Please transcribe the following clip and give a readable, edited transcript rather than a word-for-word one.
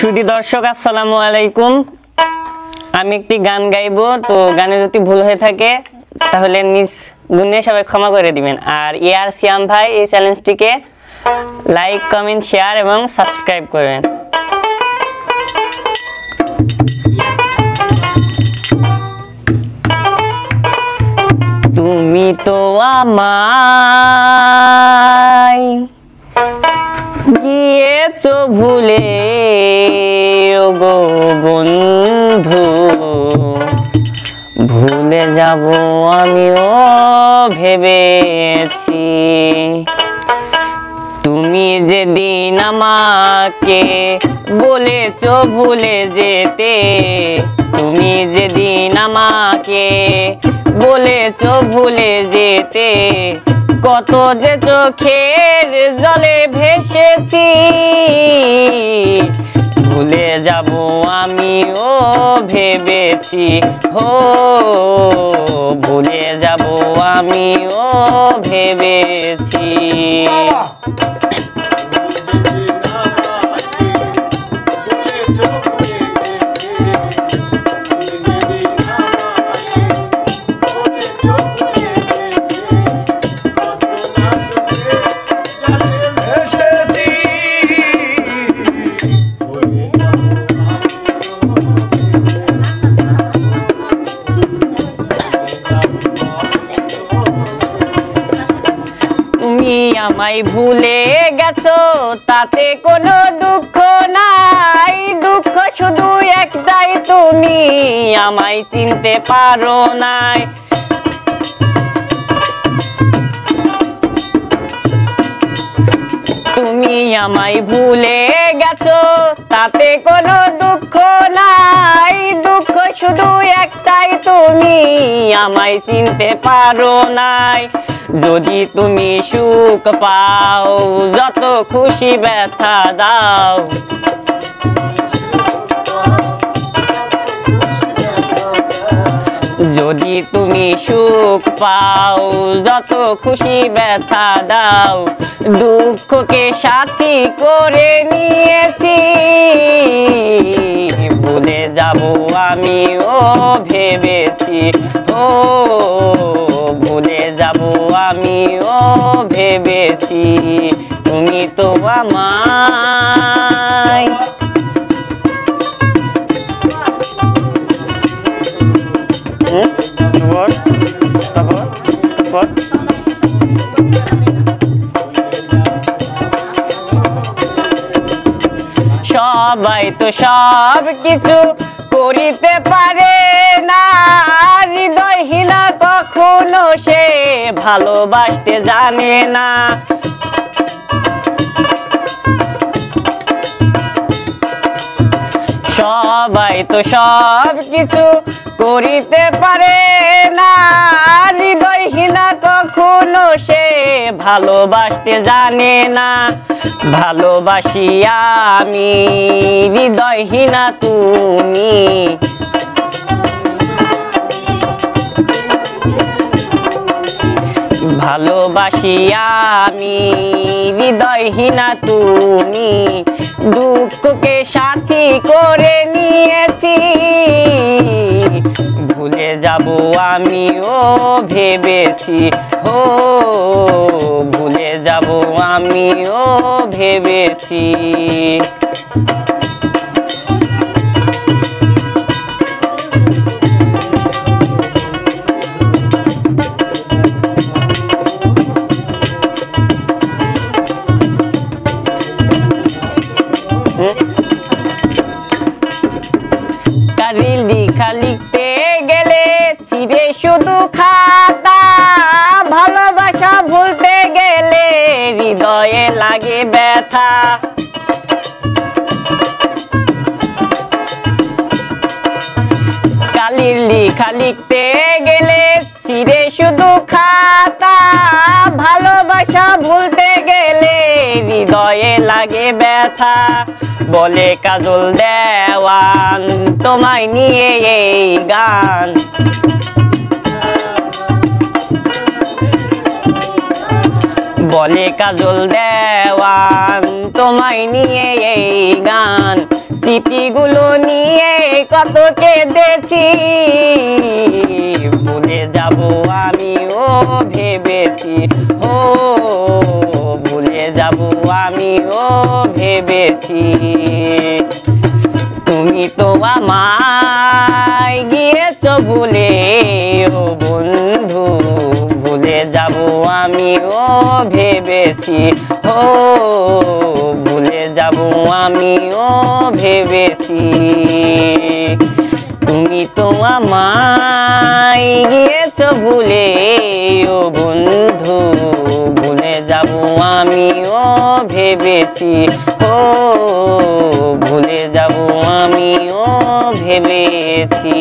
সুধী দর্শক আসসালামু আলাইকুম। আমি একটি গান গাইবো, তো গানে যদি ভুল হয়ে থাকে তাহলে নিজ গুণে সবাই ক্ষমা করে দিবেন। আর ইয়ার সিয়াম ভাই এই চ্যালেঞ্জটিকে লাইক, কমেন্ট, শেয়ার এবং সাবস্ক্রাইব করবেন। তুমি তো আমায় গিয়েছো ভুলে গো বন্ধু, ভুলে যাব আমিও ভেবেছি। তুমি যেদিন আমাকে বলেছো ভুলে যেতে, তুমি যেদিন আমাকে বলেছো ভুলে যেতে, কত যে চোখের জলে ভেসেছি। ভুলে যাব আমিও ভেবেছি, হো ভুলে যাব আমিও ভেবেছি। তুমি আমায় ভুলে গেছো তাতে কোনো দুঃখ নাই, দুঃখ শুধু একটাই তুমি আমায় চিনতে পারো নাই। তুমি আমায় ভুলে গেছো তাতে কোনো দুঃখ নাই, দুঃখ শুধু একটাই তুমি আমায় চিনতে পারো নাই। যদি তুমি সুখ পাও যত খুশি ব্যথা দাও, যদি তুমি সুখ পাও যত খুশি ব্যথা দাও, দুঃখকে সাথী করে নিয়েছি। ভুলে যাব আমিও ভেবেছি, ও ভুলে যাব আমিও ভেবেছি। তুমি তো আমায় সবাই তো সব কিছু করিতে পারে না, হৃদয়হীনা কখনো সে ভালোবাসতে জানে না। সবাই তো সব কিছু করিতে পারে না, হৃদয়হীনা কখনো সে ভালোবাসতে জানে না। ভালোবাসি আমি হৃদয়হীনা তুমি, ভালোবাসি আমি হৃদয়হীনা তুমি, দুঃখকে সাথী করে নিয়েছি। ভুলে যাব আমিও ভেবেছি, হো ভুলে যাব আমিও ভেবেছি। লেখা লিখতে গেলে ছিঁড়ে শুধু খাতা, ভালোবাসা ভুলতে গেলে হৃদয়ে লাগে ব্যথা। কালির লেখা লিখতে গেলে ছিঁড়ে শুধু খাতা, ভালোবাসা ভুলতে গেলে হৃদয়ে লাগে ব্যথা। বলে কাজল দেওয়ান তোমায় নিয়ে এই গান, বলে কাজল দেওয়ান তোমায় নিয়ে এই গান। চিঠিগুলো নিয়ে কত কেঁদেছি, ভুলে যাব আমিও ভেবেছি, ও ভুলে যাব আমিও ভেবেছি। তুমি তো আমায় গিয়েছ ভুলে ও বন্ধু, ভুলে যাব আমিও ভেবেছি, ও ভুলে যাব আমিও ভেবেছি। তুমি তো আমায় গিয়েছ ভুলে ও বন্ধু, ভুলে যাব আমিও ভেবেছি, ও ভুলে যাব আমিও ভেবেছি।